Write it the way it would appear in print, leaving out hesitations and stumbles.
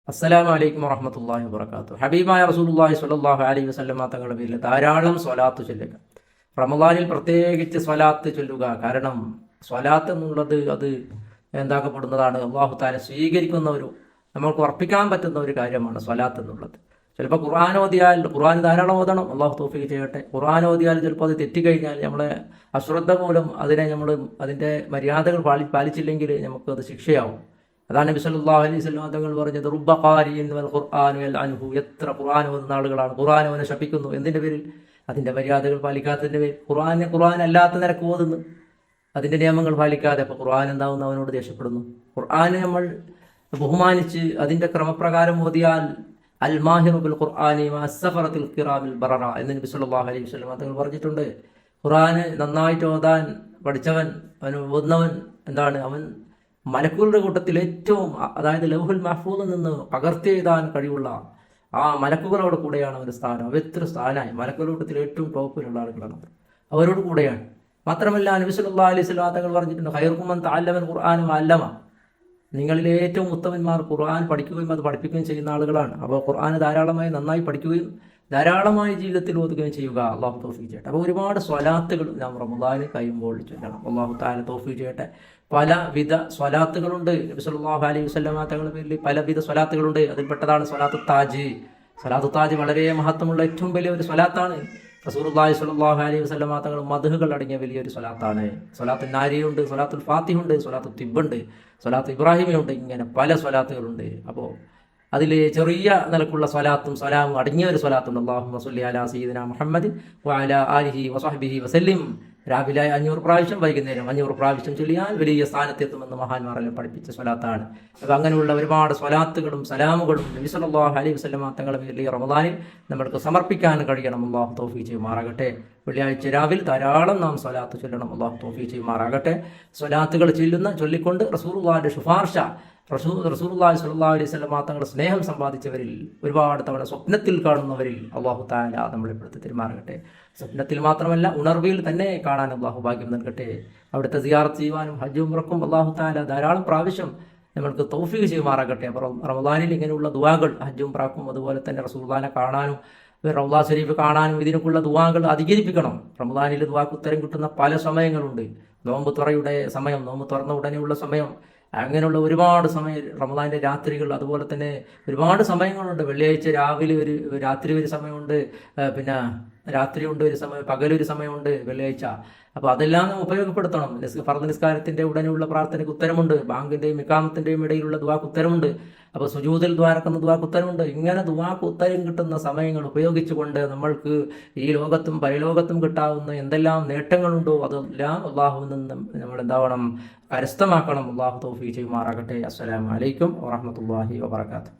അസ്സലാമു അലൈക്കും വറഹ്മത്തുള്ളാഹി വബറകാതുഹു. ഹബീബായ റസൂലുള്ളാഹി സ്വല്ലല്ലാഹു അലൈഹി വസല്ലമ തങ്ങളുടെ പേരിൽ ധാരാളം സ്വലാത്ത് ചൊല്ലുക. റമദാനിൽ പ്രത്യേകിച്ച് സ്വലാത്ത് ചൊല്ലുക. കാരണം സ്വലാത്ത് എന്നുള്ളത് അത് എന്താക്കപ്പെടുന്നതാണ്, അല്ലാഹു തആല സ്വീകരിക്കുന്ന നമ്മൾക്ക് ഉറപ്പിക്കാൻ പറ്റുന്ന ഒരു കാര്യമാണ് സ്വലാത്ത് എന്നുള്ളത്. ചിലപ്പോൾ ഖുർആൻ ഓതിയാൽ, ഖുർആൻ ധാരാളം ഓതണം, അള്ളാഹു തൗഫീഖ് ചെയ്യട്ടെ. ഖുർആൻ ഓതിയാൽ ചിലപ്പോൾ അത് തെറ്റിക്കഴിഞ്ഞാൽ നമ്മളെ അശ്രദ്ധ മൂലം അതിൻ്റെ മര്യാദകൾ പാലിച്ചില്ലെങ്കിൽ നമുക്കത് ശിക്ഷയാവും. അതാണ് നബി സല്ലല്ലാഹു അലൈഹി വസല്ലം തങ്ങൾ പറഞ്ഞത്, റുബ്ബ ഖാരിഇൻ വൽ ഖുർആനു യൽഅൻഹു. എത്ര ഖുർആൻ ഓതുന്ന ആളുകളാണ്, ഖുർആൻ അവനെ ശപിക്കുന്നു. എന്തിൻ്റെ പേരിൽ? അതിൻ്റെ മര്യാദകൾ പാലിക്കാത്തതിൻ്റെ പേരിൽ. ഖുർആൻ അല്ലാത്ത നിരക്ക് ഓതുന്നു, അതിൻ്റെ നിയമങ്ങൾ പാലിക്കാതെ. അപ്പോൾ ഖുർആൻ എന്താവുന്നു? അവനോട് ദേഷ്യപ്പെടുന്നു. ഖുർആനെ നമ്മൾ ബഹുമാനിച്ച് അതിൻ്റെ ക്രമപ്രകാരം ഓതിയാൽ അൽ മാഹിറു ബിൽ ഖുർആനി മഅസ്സഫറത്തിൽ കിറാമിൽ ബററ എന്ന് നബി സല്ലല്ലാഹു അലൈഹി വസല്ലം തങ്ങൾ പറഞ്ഞിട്ടുണ്ട്. ഖുർആന് നന്നായിട്ട് ഓതാൻ പഠിച്ചവൻ, അവൻ ഓതുന്നവൻ എന്താണ്? അവൻ മലക്കുകളുടെ കൂട്ടത്തിൽ ഏറ്റവും, അതായത് ലൗഹുൽ മഹ്ഫൂദിൽ നിന്ന് പകർത്തി എഴുതാൻ കഴിവുള്ള ആ മലക്കുകളോട് കൂടെയാണ് അവൻ്റെ സ്ഥാനം. അവ എത്ര സ്ഥാനമായി, മലക്കുകളുടെ കൂട്ടത്തിൽ ഏറ്റവും ടോപ്പിലുള്ള ആളുകളാണ് അവരോട് കൂടെയാണ്. മാത്രമല്ല നബി സല്ലല്ലാഹു അലൈഹി വസല്ലം തങ്ങൾ പറഞ്ഞിട്ടുണ്ട്, ഖൈറുക്കും മൻ തഅല്ലമൽ ഖുർആന വഅല്ലമ. നിങ്ങളിലെ ഏറ്റവും ഉത്തമന്മാർ ഖുർആൻ പഠിക്കുകയും അത് പഠിപ്പിക്കുകയും ചെയ്യുന്ന ആളുകളാണ്. അപ്പോൾ ഖുർആൻ ധാരാളമായി നന്നായി പഠിക്കുകയും ധാരാളമായി ജീവിതത്തിൽ ഓതുകയും ചെയ്യുക. അള്ളാഹു തൗഫീഖ് ചെയ്യട്ടെ. അപ്പോൾ ഒരുപാട് സ്വലാത്തുകൾ നാം റമദാൻ കഴിയുമ്പോൾ ചൊല്ലണം. അള്ളാഹു തആല തൗഫീഖ് ചെയ്യട്ടെ. പലവിധ സ്വലാത്തുകളുണ്ട്. നബി സല്ലല്ലാഹു അലൈഹി വസല്ലം തങ്ങളുടെ പേരിൽ പലവിധ സ്വലാത്തുകളുണ്ട്. അതിൽപ്പെട്ടതാണ് സ്വലാത്തു താജ്. സ്വലാത്തു താജ് വളരെ മഹത്വമുള്ള ഏറ്റവും വലിയ ഒരു സ്വലാത്താണ്. റസൂലുള്ളാഹി സ്വല്ലല്ലാഹു അലൈഹി വസല്ലം തങ്ങൾ മദ്ഹുകൾ അടങ്ങിയ വലിയൊരു സ്വലാത്താണ്. സ്വലാത്തു നാരിയുണ്ട്, സ്വലാത്തുൽ ഫാത്തിഹുണ്ട്, സ്വലാത്തു തിബ്ബുണ്ട്, സ്വലാത്തു ഇബ്രാഹിമിയുണ്ട്. ഇങ്ങനെ പല സ്വലാത്തുകളുണ്ട്. അപ്പോൾ അതിൽ ചെറിയ നിലക്കുള്ള സ്വലാത്തും സലാമും അടങ്ങിയ ഒരു സ്വലാത്തുണ്ട്. അല്ലാഹുമ്മ സ്വല്ലി അലാ സയ്യിദിനാ മുഹമ്മദ് വഅലാ ആലിഹി വസഹ്ബിഹി വസല്ലിം. രാവിലെ 500 പ്രാവശ്യം, വൈകുന്നേരം 500 പ്രാവശ്യം ചൊല്ലിയാൽ വലിയ സ്ഥാനത്തെത്തുമെന്ന് മഹാന്മാരെല്ലാം പഠിപ്പിച്ച സ്വലാത്താണ്. അപ്പോൾ അങ്ങനെയുള്ള ഒരുപാട് സ്വലാത്തുകളും സലാമുകളും നബി സല്ലല്ലാഹു അലൈഹി വസല്ലം തങ്ങളുടെ പേരിൽ റമദാനിൽ നമ്മൾക്ക് സമർപ്പിക്കാൻ കഴിയണം. അല്ലാഹു തൗഫീഖ് ചെയ്യുമാറാകട്ടെ. വെള്ളിയാഴ്ച രാവിലെ ധാരാളം നാം സ്വലാത്ത് ചൊല്ലണം. അല്ലാഹു തൗഫീഖ് ചെയ്യുമാറാകട്ടെ. സ്വലാത്തുകൾ ചൊല്ലിക്കൊണ്ട് റസൂലുള്ളാഹിയുടെ ശുപാർശ, റസൂലുള്ളാഹി സ്വല്ലല്ലാഹു അലൈഹി വസല്ലം തങ്ങളുടെ സ്നേഹം സമ്പാദിച്ചവരിൽ, ഒരുപാട് തവണ സ്വപ്നത്തിൽ കാണുന്നവരിൽ അല്ലാഹു തആല നമ്മളെ പെടുത്തി പെരുമാറട്ടെ. സ്വപ്നത്തിൽ മാത്രമല്ല, ഉണർവിൽ തന്നെ കാണാൻ അല്ലാഹു ഭാഗ്യം നൽകട്ടെ. അവിടുത്തെ സിയാറത്ത് ചെയ്യുവാനും ഹജ്ജും ഉംറക്കും അല്ലാഹു തആല ധാരാളം പ്രാവശ്യം നമ്മൾക്ക് തൗഫീഖ് ചെയ്യുമാറാകട്ടെ. അപ്പോൾ റമദാനിൽ ഇങ്ങനെയുള്ള ദുആകൾ, ഹജ്ജും ഉംറക്കും അതുപോലെ തന്നെ റസൂലുള്ളാഹിനെ കാണാനും റൗള ശരീഫ് കാണാനും ഇതിനൊക്കെയുള്ള ദുആകൾ അധികരിപ്പിക്കണം. റമദാനിൽ ദുആക്ക് ഉത്തരം കിട്ടുന്ന പല സമയങ്ങളുണ്ട്. നോമ്പ് തുറയുടെ സമയം, നോമ്പ് തുറന്ന ഉടനെയുള്ള സമയം, അങ്ങനെയുള്ള ഒരുപാട് സമയം, റമദാനിൻ്റെ രാത്രികൾ, അതുപോലെ തന്നെ ഒരുപാട് സമയങ്ങളുണ്ട്. വെള്ളിയാഴ്ച രാവിലെ രാത്രി ഒരു സമയമുണ്ട്, പിന്നെ രാത്രിയുണ്ട് ഒരു സമയം, പകലൊരു സമയമുണ്ട് വെള്ളിയാഴ്ച. അപ്പോൾ അതെല്ലാം നാം ഉപയോഗപ്പെടുത്തണം. ഫർദ് നിസ്കാരത്തിൻ്റെ ഉടനെയുള്ള പ്രാർത്ഥനയ്ക്ക് ഉത്തരമുണ്ട്. ബാങ്കിൻ്റെയും ഇഖാമത്തിൻ്റെയും ഇടയിലുള്ള ദുആക്ക് ഉത്തരമുണ്ട്. അപ്പോൾ സുജൂദിൽ ദ്വാരക്കുന്ന ദുആക്ക് ഉത്തരമുണ്ട്. ഇങ്ങനെ ദുആക്ക് ഉത്തരം കിട്ടുന്ന സമയങ്ങൾ ഉപയോഗിച്ചുകൊണ്ട് നമ്മൾക്ക് ഈ ലോകത്തും പരലോകത്തും കിട്ടാവുന്ന എന്തെല്ലാം നേട്ടങ്ങളുണ്ടോ അതെല്ലാം അല്ലാഹുവിൽ നിന്ന് നമ്മൾ എന്താവണം, കരസ്ഥമാക്കണം. അല്ലാഹു തൗഫീഖ് ചെയ്യുമാറാകട്ടെ. അസ്സലാമു അലൈക്കും വറഹ്മത്തുള്ളാഹി വബറകാതുഹു.